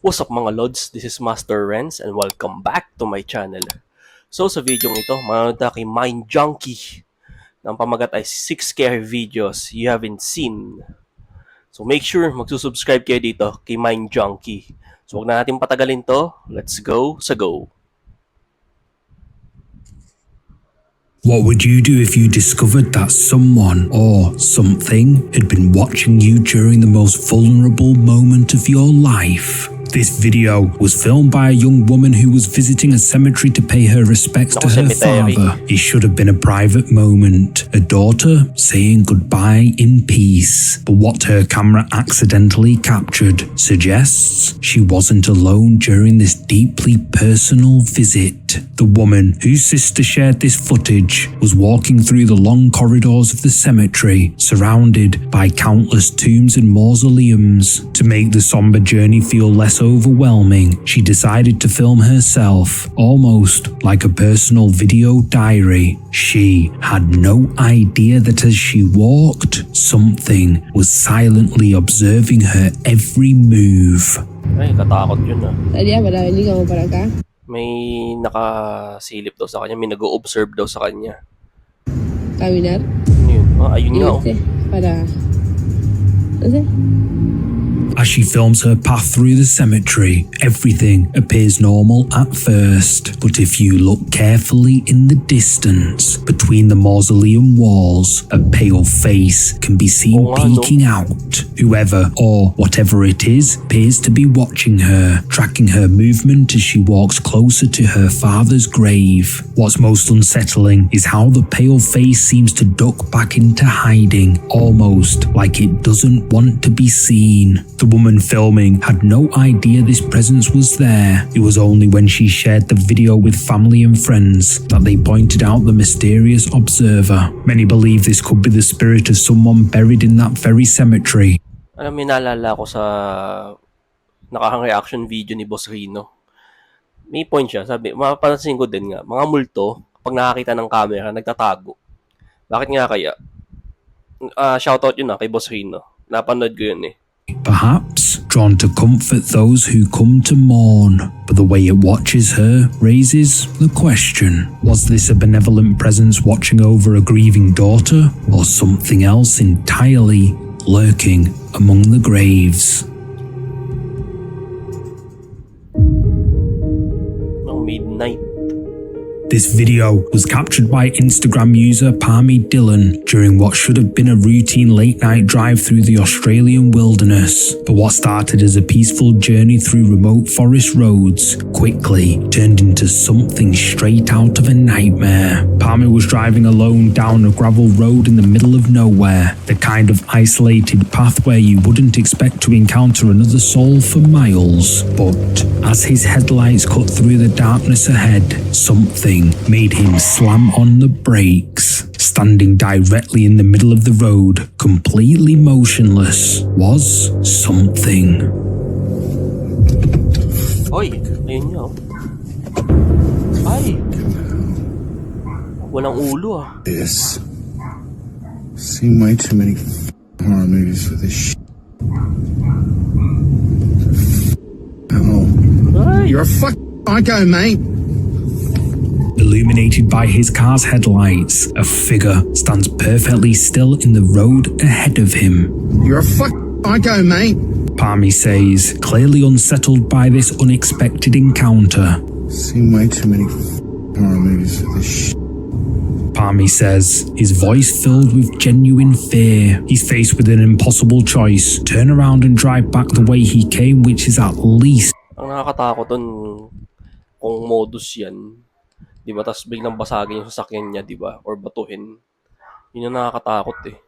What's up mga lods? This is Master Renz and welcome back to my channel. So sa video ito, manonood tayo kay MINDJUNKIE ng pamagat ay 6 scary videos you haven't seen. So make sure magsusubscribe kayo dito kay MINDJUNKIE. So huwag na natin patagalin to. Let's go sa go! What would you do if you discovered that someone or something had been watching you during the most vulnerable moment of your life? This video was filmed by a young woman who was visiting a cemetery to pay her respects to her father. It should have been a private moment, a daughter saying goodbye in peace. But what her camera accidentally captured suggests she wasn't alone during this deeply personal visit. The woman whose sister shared this footage was walking through the long corridors of the cemetery, surrounded by countless tombs and mausoleums. To make the somber journey feel less overwhelming, she decided to film herself, almost like a personal video diary. She had no idea that as she walked, something was silently observing her every move. Ay, katakot yun ah. Tadi wala, hindi ka mapalaga? May nakasilip daw sa kanya, may nag-o-observe daw sa kanya. Caminar? Ano yun? Ah, ayun nga oh. Para... Ano? As she films her path through the cemetery, everything appears normal at first, but if you look carefully in the distance, between the mausoleum walls, a pale face can be seen peeking out. Whoever or whatever it is appears to be watching her, tracking her movement as she walks closer to her father's grave. What's most unsettling is how the pale face seems to duck back into hiding, almost like it doesn't want to be seen. The woman filming had no idea this presence was there. It was only when she shared the video with family and friends that they pointed out the mysterious observer. Many believe this could be the spirit of someone buried in that very cemetery. Alam, may naalala ko sa nakahang reaction video ni Boss Rino. May point siya, sabi, mapapansin ko din nga, mga multo, pag nakakita ng camera, nagtatago. Bakit nga kaya? Shoutout yun kay Boss Rino. Napanood ko yun eh. Perhaps drawn to comfort those who come to mourn, but the way it watches her raises the question: was this a benevolent presence watching over a grieving daughter, or something else entirely lurking among the graves? Midnight. This video was captured by Instagram user Palmy Dillon during what should have been a routine late-night drive through the Australian wilderness. But what started as a peaceful journey through remote forest roads quickly turned into something straight out of a nightmare. Palmy was driving alone down a gravel road in the middle of nowhere, the kind of isolated path where you wouldn't expect to encounter another soul for miles. But as his headlights cut through the darkness ahead, something made him slam on the brakes. Standing directly in the middle of the road, completely motionless, was something. Oy, ayun nga oh. Ay! Walang ulo ah. This. Seen way too many horror movies for this shit. Oh. Ay! You're a psycho, mate. Illuminated by his car's headlights, a figure stands perfectly still in the road ahead of him. You're a psycho, mate. Palmy says, clearly unsettled by this unexpected encounter. Seen way too many horror movies for this shit. Palmy says, his voice filled with genuine fear. He's faced with an impossible choice: turn around and drive back the way he came, which is at least... Ang nakakatakot dun, kung modus yan, di ba? Tapos biglang basagin yung sasakyan niya, di ba? Or batuhin. Yun yung nakakatakot eh.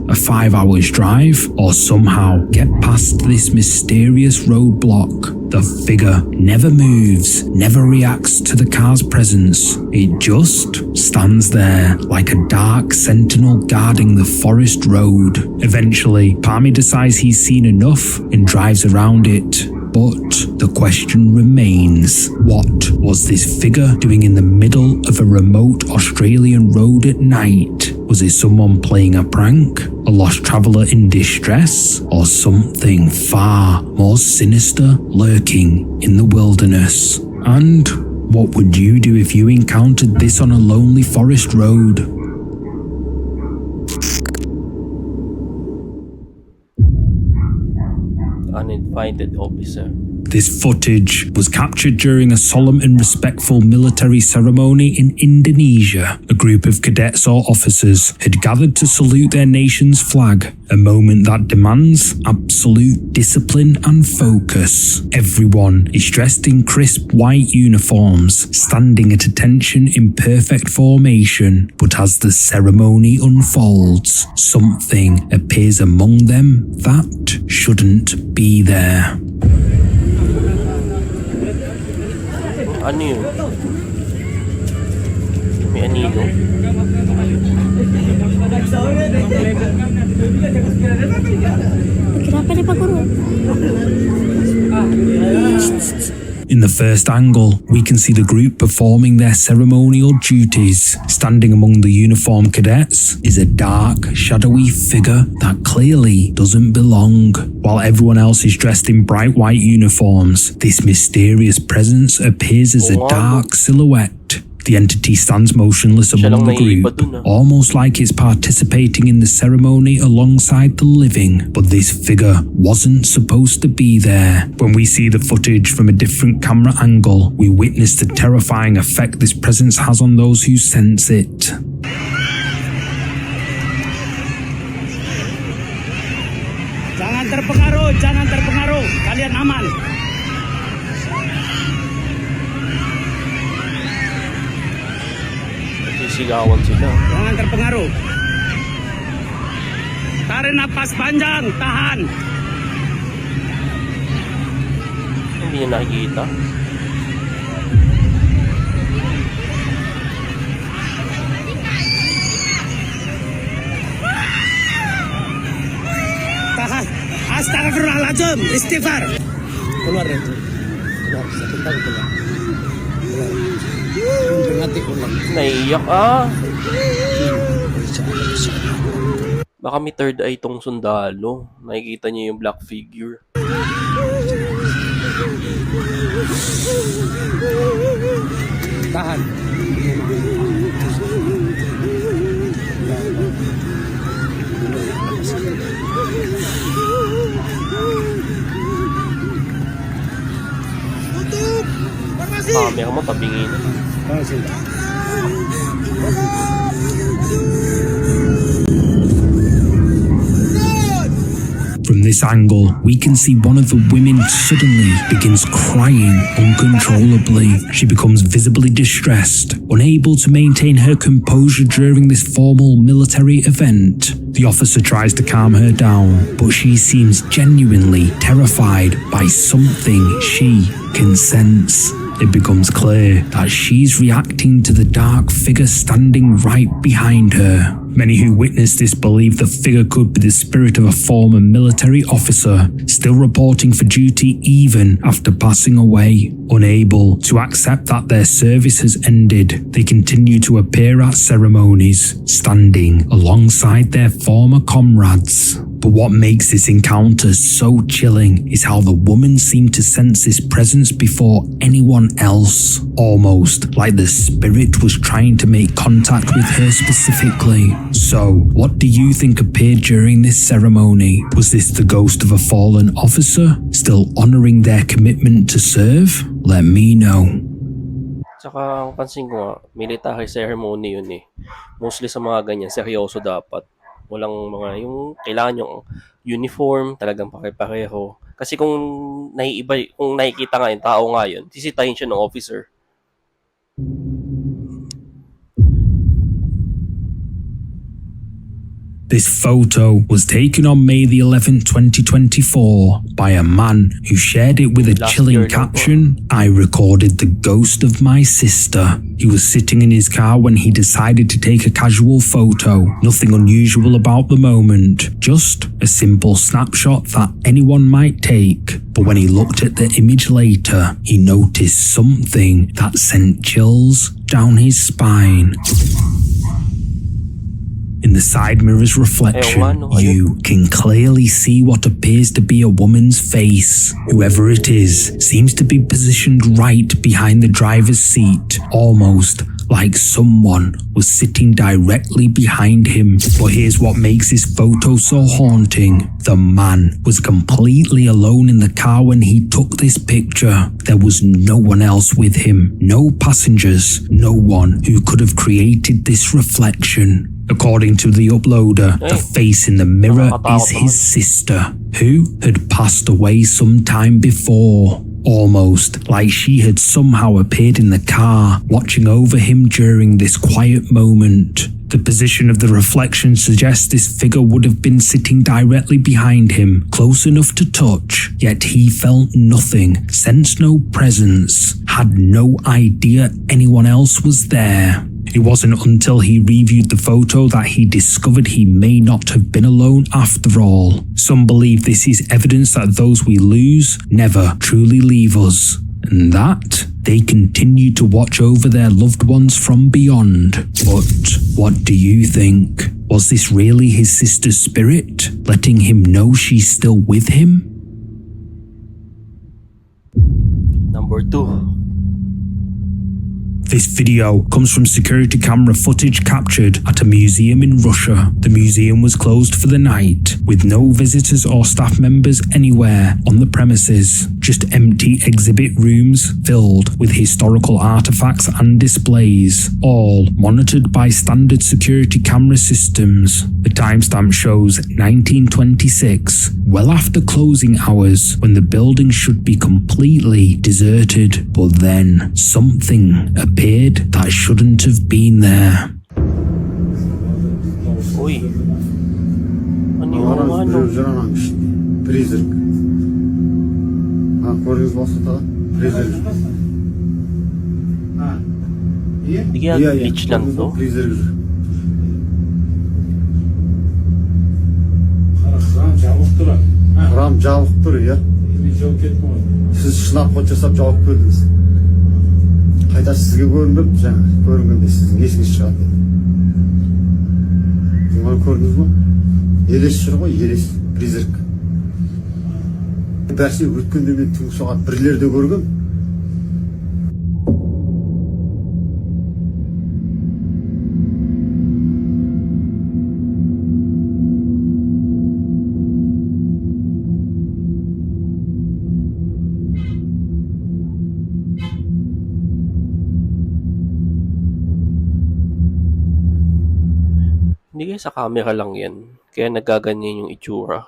a 5 hours drive, or somehow get past this mysterious roadblock. The figure never moves, never reacts to the car's presence. It just stands there like a dark sentinel guarding the forest road. Eventually, Palmy decides he's seen enough and drives around it. But the question remains, what was this figure doing in the middle of a remote Australian road at night? Was it someone playing a prank, a lost traveller in distress, or something far more sinister lurking in the wilderness? And what would you do if you encountered this on a lonely forest road? Uninvited officer. This footage was captured during a solemn and respectful military ceremony in Indonesia. A group of cadets or officers had gathered to salute their nation's flag, a moment that demands absolute discipline and focus. Everyone is dressed in crisp white uniforms, standing at attention in perfect formation. But as the ceremony unfolds, something appears among them that shouldn't be there. Ano yun? May anino. Kenapa dia paguru? In the first angle, we can see the group performing their ceremonial duties. Standing among the uniformed cadets is a dark, shadowy figure that clearly doesn't belong. While everyone else is dressed in bright white uniforms, this mysterious presence appears as a dark silhouette. The entity stands motionless among the group, almost like it's participating in the ceremony alongside the living. But this figure wasn't supposed to be there. When we see the footage from a different camera angle, we witness the terrifying effect this presence has on those who sense it. Jangan terpengaruh, kalian aman. Sisigawan sila. Jangan terpengaruh. Tarik napas panjang, tahan. Hindi niya nakikita. Tahan. Astagfirullahaladzim, istighfar. Keluar itu. Keluar, sakit tahu keluar. Naiyak ah. Baka may third eye tong sundalo. Nakikita niya yung black figure. Tahan. Camera mo tabingin. From this angle, we can see one of the women suddenly begins crying uncontrollably. She becomes visibly distressed, unable to maintain her composure during this formal military event. The officer tries to calm her down, but she seems genuinely terrified by something she can sense. It becomes clear that she's reacting to the dark figure standing right behind her. Many who witnessed this believe the figure could be the spirit of a former military officer, still reporting for duty even after passing away. Unable to accept that their service has ended, they continue to appear at ceremonies, standing alongside their former comrades. But what makes this encounter so chilling is how the woman seemed to sense this presence before anyone else, almost like the spirit was trying to make contact with her specifically. So, what do you think appeared during this ceremony? Was this the ghost of a fallen officer, still honoring their commitment to serve? Let me know. Tsaka ang pansin ko nga, military ceremony yun eh. Mostly sa mga ganyan, seryoso dapat. Walang mga yung kailangan yung uniform, talagang pare-pareho. Kasi kung naiiba, kung nakikita nga yung tao nga yun, sisitahin siya ng officer. This photo was taken on May the 11th, 2024 by a man who shared it with a Last chilling year lang po. caption, "I recorded the ghost of my sister." He was sitting in his car when he decided to take a casual photo. Nothing unusual about the moment, just a simple snapshot that anyone might take. But when he looked at the image later, he noticed something that sent chills down his spine. In the side mirror's reflection, you can clearly see what appears to be a woman's face. Whoever it is seems to be positioned right behind the driver's seat, almost like someone was sitting directly behind him. But here's what makes this photo so haunting. The man was completely alone in the car when he took this picture. There was no one else with him, no passengers, no one who could have created this reflection. According to the uploader, the face in the mirror is his sister, who had passed away some time before. Almost like she had somehow appeared in the car, watching over him during this quiet moment. The position of the reflection suggests this figure would have been sitting directly behind him, close enough to touch, yet he felt nothing, sensed no presence, had no idea anyone else was there. It wasn't until he reviewed the photo that he discovered he may not have been alone after all. Some believe this is evidence that those we lose never truly leave us, and that they continue to watch over their loved ones from beyond. But what do you think? Was this really his sister's spirit, letting him know she's still with him? Number 2. This video comes from security camera footage captured at a museum in Russia. The museum was closed for the night, with no visitors or staff members anywhere on the premises. Just empty exhibit rooms filled with historical artifacts and displays, all monitored by standard security camera systems. The timestamp shows 1926, well after closing hours, when the building should be completely deserted. But then something appeared that shouldn't have been there. Uy. Ano yung ano? Призрак. Көрдіңіз бе осы тағы? Призрак. Hindi kaya glitch lang to? Призрак. Храм жабық тұр, иә. Сіз шынап қот жасап жауып көрдіңіз. Қайта сізге көрініп, жаңа көрінгенде сіздің есіңіз шығады. Оны көрдіңіз бе? Елес жүр ғой, елес, призрак. Бәрсе өткенде мен түнгі сағат 1-лерде көргем. Hindi kaya sa camera lang yan. Kaya nagaganyan yung itsura.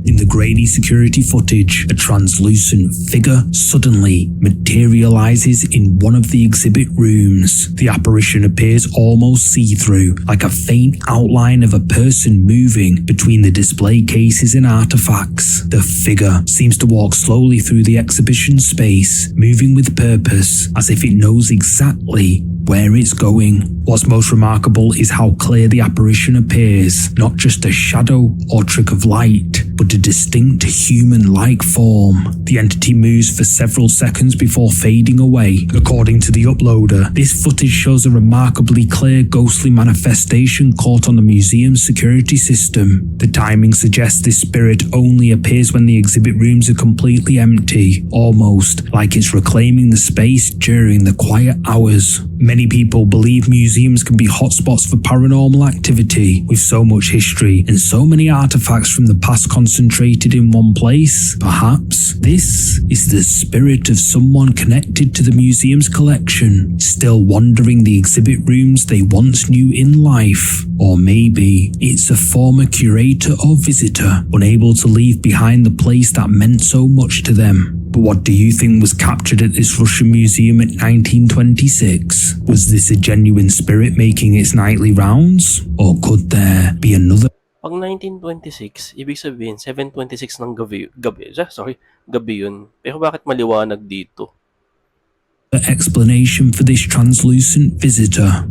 In the grainy security footage, a translucent figure suddenly materializes in one of the exhibit rooms. The apparition appears almost see-through, like a faint outline of a person moving between the display cases and artifacts. The figure seems to walk slowly through the exhibition space, moving with purpose, as if it knows exactly where it's going. What's most remarkable is how clear the apparition appears, not just a shadow or trick of light, but a distinct human-like form. The entity moves for several seconds before fading away. According to the uploader, this footage shows a remarkably clear ghostly manifestation caught on the museum's security system. The timing suggests this spirit only appears when the exhibit rooms are completely empty, almost like it's reclaiming the space during the quiet hours. Many people believe museums can be hotspots for paranormal activity, with so much history and so many artifacts from the past concentrated in one place. Perhaps this is the spirit of someone connected to the museum's collection, still wandering the exhibit rooms they once knew in life. Or maybe it's a former curator or visitor, unable to leave behind the place that meant so much to them. But what do you think was captured at this Russian museum in 1926? Was this a genuine spirit making its nightly rounds? Or could there be another Pag 1926, ibig sabihin 7:26 ng gabi yun. Pero bakit maliwanag dito? explanation for this translucent visitor?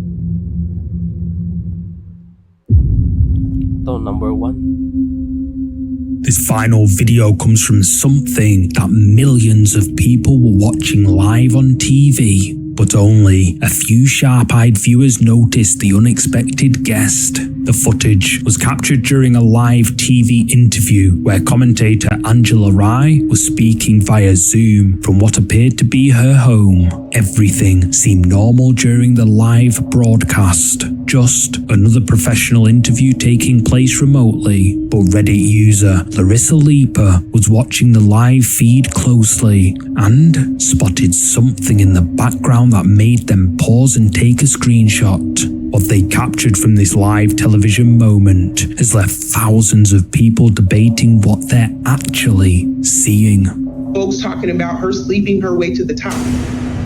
Ito, number 1. This final video comes from something that millions of people were watching live on TV, but only a few sharp-eyed viewers noticed the unexpected guest. The footage was captured during a live TV interview where commentator Angela Rye was speaking via Zoom from what appeared to be her home. Everything seemed normal during the live broadcast. Just another professional interview taking place remotely, but Reddit user Larissa Leaper was watching the live feed closely and spotted something in the background that made them pause and take a screenshot. What they captured from this live television moment has left thousands of people debating what they're actually seeing. Folks talking about her sleeping her way to the top.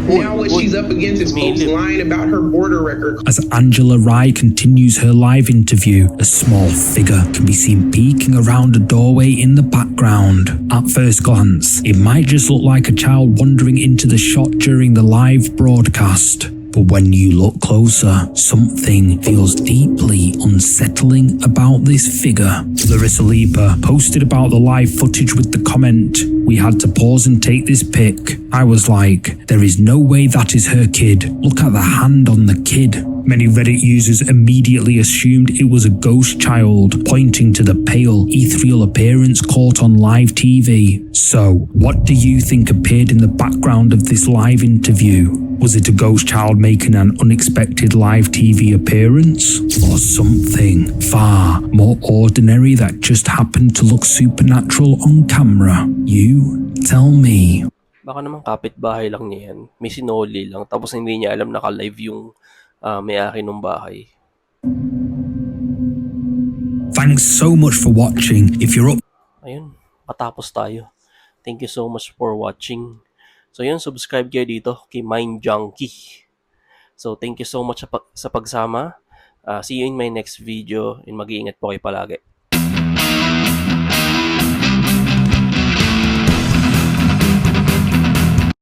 Now what she's up against is folks lying about her border record. As Angela Rye continues her live interview, a small figure can be seen peeking around a doorway in the background. At first glance, it might just look like a child wandering into the shot during the live broadcast. But when you look closer, something feels deeply unsettling about this figure. Larissa Leaper posted about the live footage with the comment, "We had to pause and take this pic. I was like, there is no way that is her kid. Look at the hand on the kid." Many Reddit users immediately assumed it was a ghost child, pointing to the pale, ethereal appearance caught on live TV. So, what do you think appeared in the background of this live interview? Was it a ghost child making an unexpected live TV appearance? Or something far more ordinary that just happened to look supernatural on camera? You tell me. Baka naman kapitbahay lang niya yan. May sinoli lang. Tapos hindi niya alam naka-live yung may-ari ng bahay. Thanks so much for watching. If you're up Ayun, patapos tayo. Thank you so much for watching. So yun, subscribe kayo dito kay MINDJUNKIE. So thank you so much sa pagsama. See you in my next video and mag-iingat po kayo palagi.